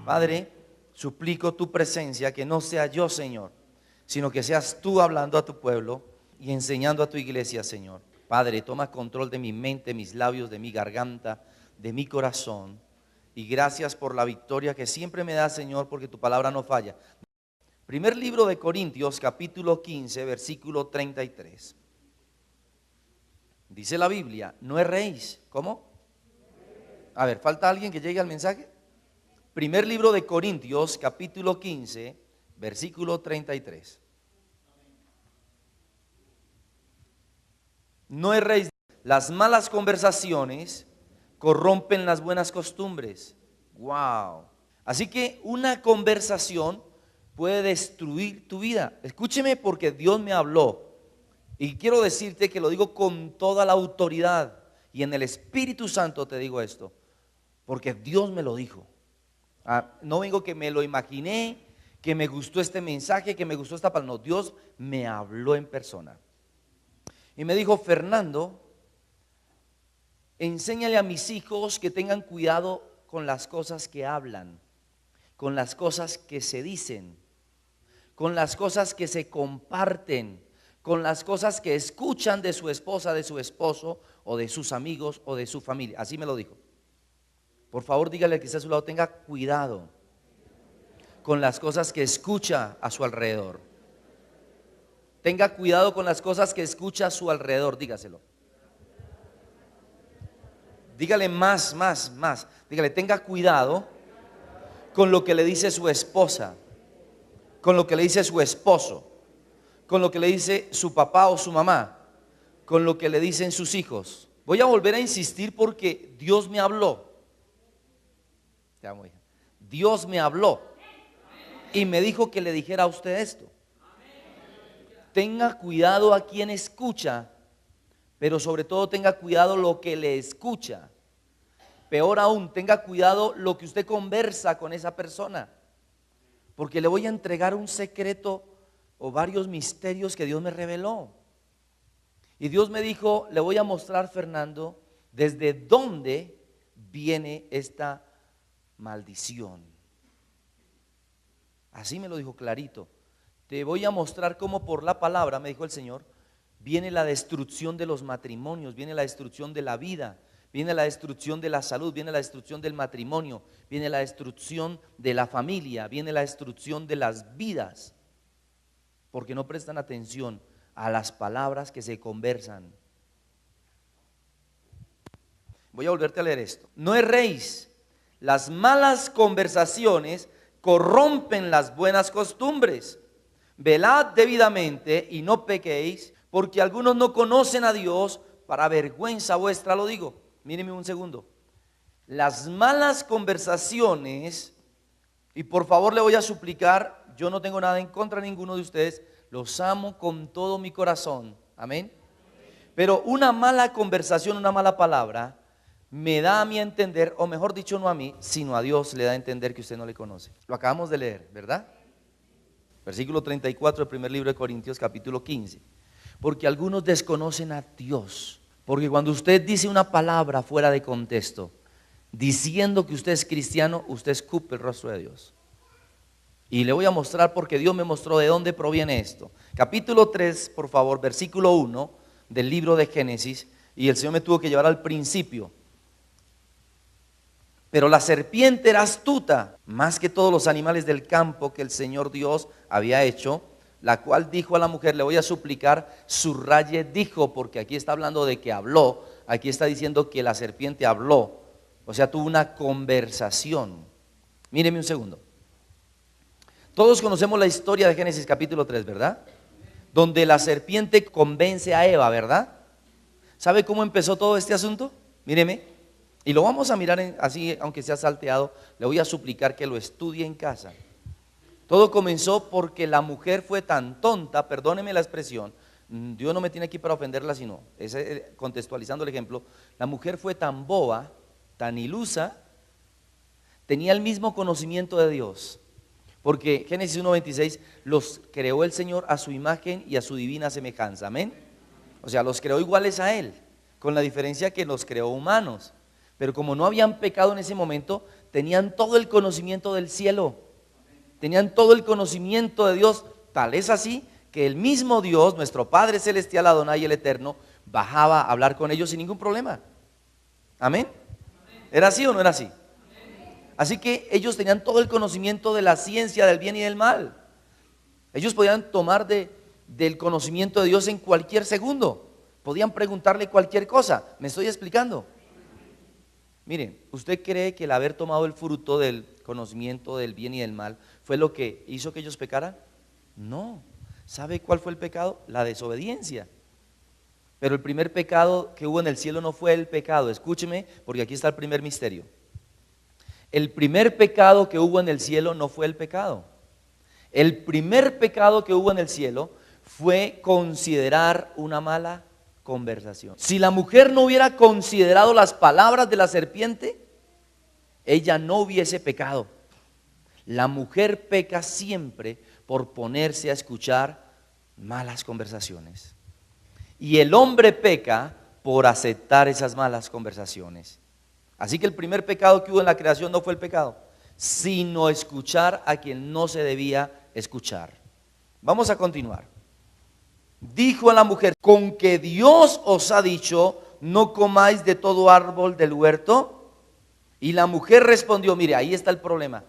Padre, suplico tu presencia, que no sea yo, Señor, sino que seas tú hablando a tu pueblo y enseñando a tu iglesia, Señor. Padre, toma control de mi mente, mis labios, de mi garganta, de mi corazón. Y gracias por la victoria que siempre me das, Señor, porque tu palabra no falla. Primer libro de Corintios, capítulo 15, versículo 33. Dice la Biblia, no erréis. ¿Cómo? A ver, ¿falta alguien que llegue al mensaje? Primer libro de Corintios, capítulo 15, versículo 33. No erréis. Las malas conversaciones corrompen las buenas costumbres. Wow. Así que una conversación puede destruir tu vida. Escúcheme, porque Dios me habló. Y quiero decirte que lo digo con toda la autoridad. Y en el Espíritu Santo te digo esto. Porque Dios me lo dijo. No vengo que me lo imaginé, que me gustó este mensaje, que me gustó esta palabra. No, Dios me habló en persona. Y me dijo, Fernando, enséñale a mis hijos que tengan cuidado con las cosas que hablan, con las cosas que se dicen, con las cosas que se comparten, con las cosas que escuchan de su esposa, de su esposo, o de sus amigos, o de su familia. Así me lo dijo. Por favor, dígale al que está a su lado, tenga cuidado con las cosas que escucha a su alrededor. Tenga cuidado con las cosas que escucha a su alrededor, dígaselo. Dígale más. Dígale, tenga cuidado con lo que le dice su esposa, con lo que le dice su esposo, con lo que le dice su papá o su mamá, con lo que le dicen sus hijos. Voy a volver a insistir porque Dios me habló. Dios me habló y me dijo que le dijera a usted esto. Tenga cuidado a quien escucha, pero sobre todo tenga cuidado lo que le escucha. Peor aún, tenga cuidado lo que usted conversa con esa persona, porque le voy a entregar un secreto o varios misterios que Dios me reveló. Y Dios me dijo, le voy a mostrar, Fernando, desde dónde viene esta maldición. Así me lo dijo clarito. Te voy a mostrar cómo por la palabra, me dijo el Señor, viene la destrucción de los matrimonios, viene la destrucción de la vida, viene la destrucción de la salud, viene la destrucción del matrimonio, viene la destrucción de la familia, viene la destrucción de las vidas, porque no prestan atención a las palabras que se conversan. Voy a volverte a leer esto. No erréis. Las malas conversaciones corrompen las buenas costumbres. Velad debidamente y no pequéis, porque algunos no conocen a Dios. Para vergüenza vuestra lo digo. Míreme un segundo. Las malas conversaciones, y por favor le voy a suplicar, yo no tengo nada en contra de ninguno de ustedes, los amo con todo mi corazón, amén. Pero una mala conversación, una mala palabra, me da a mí a entender, o mejor dicho, no a mí, sino a Dios le da a entender que usted no le conoce. Lo acabamos de leer, ¿verdad? Versículo 34 del primer libro de Corintios, capítulo 15. Porque algunos desconocen a Dios. Porque cuando usted dice una palabra fuera de contexto, diciendo que usted es cristiano, usted escupe el rostro de Dios. Y le voy a mostrar, porque Dios me mostró de dónde proviene esto. Capítulo 3, por favor, versículo 1 del libro de Génesis. Y el Señor me tuvo que llevar al principio. Pero la serpiente era astuta, más que todos los animales del campo que el Señor Dios había hecho, la cual dijo a la mujer, le voy a suplicar, subraye dijo, porque aquí está hablando de que habló, aquí está diciendo que la serpiente habló, o sea, tuvo una conversación. Míreme un segundo. Todos conocemos la historia de Génesis capítulo 3, ¿verdad? Donde la serpiente convence a Eva, ¿verdad? ¿Sabe cómo empezó todo este asunto? Míreme. Y lo vamos a mirar así, aunque sea salteado, le voy a suplicar que lo estudie en casa. Todo comenzó porque la mujer fue tan tonta, perdóneme la expresión, Dios no me tiene aquí para ofenderla, sino contextualizando el ejemplo. La mujer fue tan boba, tan ilusa, tenía el mismo conocimiento de Dios. Porque Génesis 1:26, los creó el Señor a su imagen y a su divina semejanza, amén. O sea, los creó iguales a Él, con la diferencia que los creó humanos. Pero como no habían pecado en ese momento, tenían todo el conocimiento del cielo. Tenían todo el conocimiento de Dios. Tal es así que el mismo Dios, nuestro Padre Celestial, Adonai el Eterno, bajaba a hablar con ellos sin ningún problema. Amén. ¿Era así o no era así? Así que ellos tenían todo el conocimiento de la ciencia del bien y del mal. Ellos podían tomar del conocimiento de Dios en cualquier segundo. Podían preguntarle cualquier cosa. ¿Me estoy explicando? Miren, ¿usted cree que el haber tomado el fruto del conocimiento del bien y del mal fue lo que hizo que ellos pecaran? No. ¿Sabe cuál fue el pecado? La desobediencia. Pero el primer pecado que hubo en el cielo no fue el pecado. Escúcheme, porque aquí está el primer misterio. El primer pecado que hubo en el cielo no fue el pecado. El primer pecado que hubo en el cielo fue considerar una mala conversación. Si la mujer no hubiera considerado las palabras de la serpiente, ella no hubiese pecado. La mujer peca siempre por ponerse a escuchar malas conversaciones. Y el hombre peca por aceptar esas malas conversaciones. Así que el primer pecado que hubo en la creación no fue el pecado, sino escuchar a quien no se debía escuchar. Vamos a continuar. Dijo a la mujer: ¿con que Dios os ha dicho, no comáis de todo árbol del huerto? Y la mujer respondió, mire, ahí está el problema.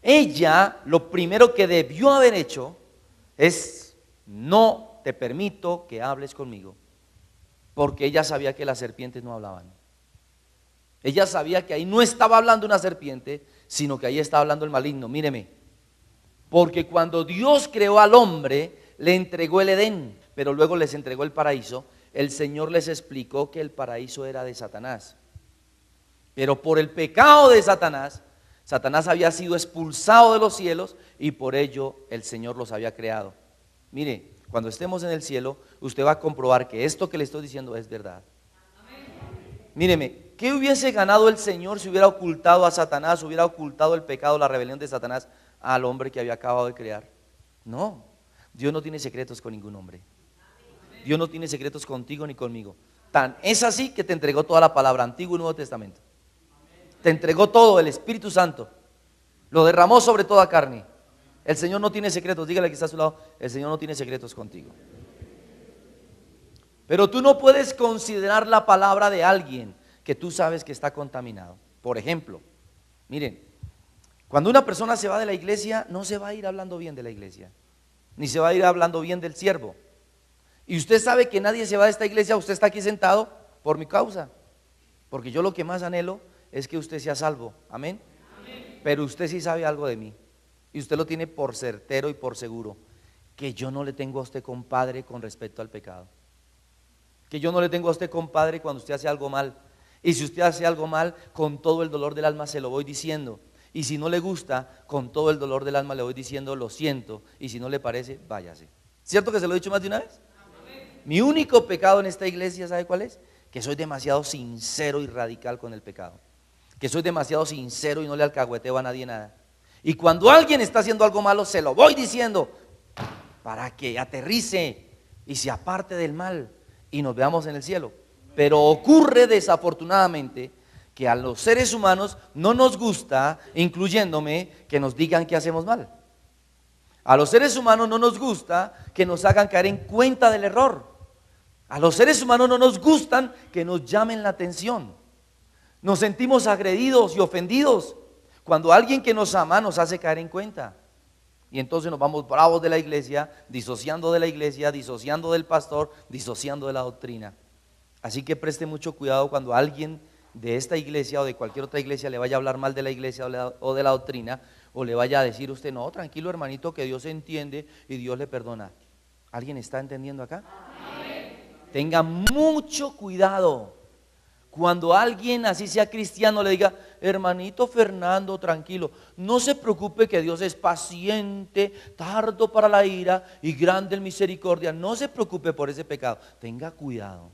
Ella lo primero que debió haber hecho es: no te permito que hables conmigo. Porque ella sabía que las serpientes no hablaban. Ella sabía que ahí no estaba hablando una serpiente, sino que ahí estaba hablando el maligno. Míreme, porque cuando Dios creó al hombre, le entregó el Edén, pero luego les entregó el paraíso. El Señor les explicó que el paraíso era de Satanás. Pero por el pecado de Satanás, Satanás había sido expulsado de los cielos y por ello el Señor los había creado. Mire, cuando estemos en el cielo, usted va a comprobar que esto que le estoy diciendo es verdad. Míreme, ¿qué hubiese ganado el Señor si hubiera ocultado a Satanás, hubiera ocultado el pecado, la rebelión de Satanás al hombre que había acabado de crear? No, Dios no tiene secretos con ningún hombre. Dios no tiene secretos contigo ni conmigo. Tan es así que te entregó toda la palabra, Antiguo y Nuevo Testamento. Te entregó todo, el Espíritu Santo. Lo derramó sobre toda carne. El Señor no tiene secretos. Dígale que está a su lado: el Señor no tiene secretos contigo. Pero tú no puedes considerar la palabra de alguien que tú sabes que está contaminado. Por ejemplo, miren, cuando una persona se va de la iglesia, no se va a ir hablando bien de la iglesia, ni se va a ir hablando bien del siervo. Y usted sabe que nadie se va de esta iglesia. Usted está aquí sentado por mi causa, porque yo lo que más anhelo es que usted sea salvo. Amén. Pero usted sí sabe algo de mí, y usted lo tiene por certero y por seguro, que yo no le tengo a usted compadre con respecto al pecado. Que yo no le tengo a usted compadre cuando usted hace algo mal. Y si usted hace algo mal, con todo el dolor del alma se lo voy diciendo. Y si no le gusta, con todo el dolor del alma le voy diciendo: lo siento. Y si no le parece, váyase. ¿Cierto que se lo he dicho más de una vez? Mi único pecado en esta iglesia, ¿sabe cuál es? Que soy demasiado sincero y radical con el pecado. Que soy demasiado sincero y no le alcahueteo a nadie nada. Y cuando alguien está haciendo algo malo, se lo voy diciendo para que aterrice y se aparte del mal y nos veamos en el cielo. Pero ocurre desafortunadamente que a los seres humanos no nos gusta, incluyéndome, que nos digan que hacemos mal. A los seres humanos no nos gusta que nos hagan caer en cuenta del error. A los seres humanos no nos gustan que nos llamen la atención. Nos sentimos agredidos y ofendidos cuando alguien que nos ama nos hace caer en cuenta. Y entonces nos vamos bravos de la iglesia, disociando del pastor, disociando de la doctrina. Así que preste mucho cuidado cuando alguien de esta iglesia o de cualquier otra iglesia le vaya a hablar mal de la iglesia o de la doctrina, o le vaya a decir a usted: no, tranquilo hermanito, que Dios entiende y Dios le perdona. ¿Alguien está entendiendo acá? Tenga mucho cuidado cuando alguien, así sea cristiano, le diga: hermanito Fernando, tranquilo, no se preocupe que Dios es paciente, tardo para la ira y grande en misericordia. No se preocupe por ese pecado. Tenga cuidado.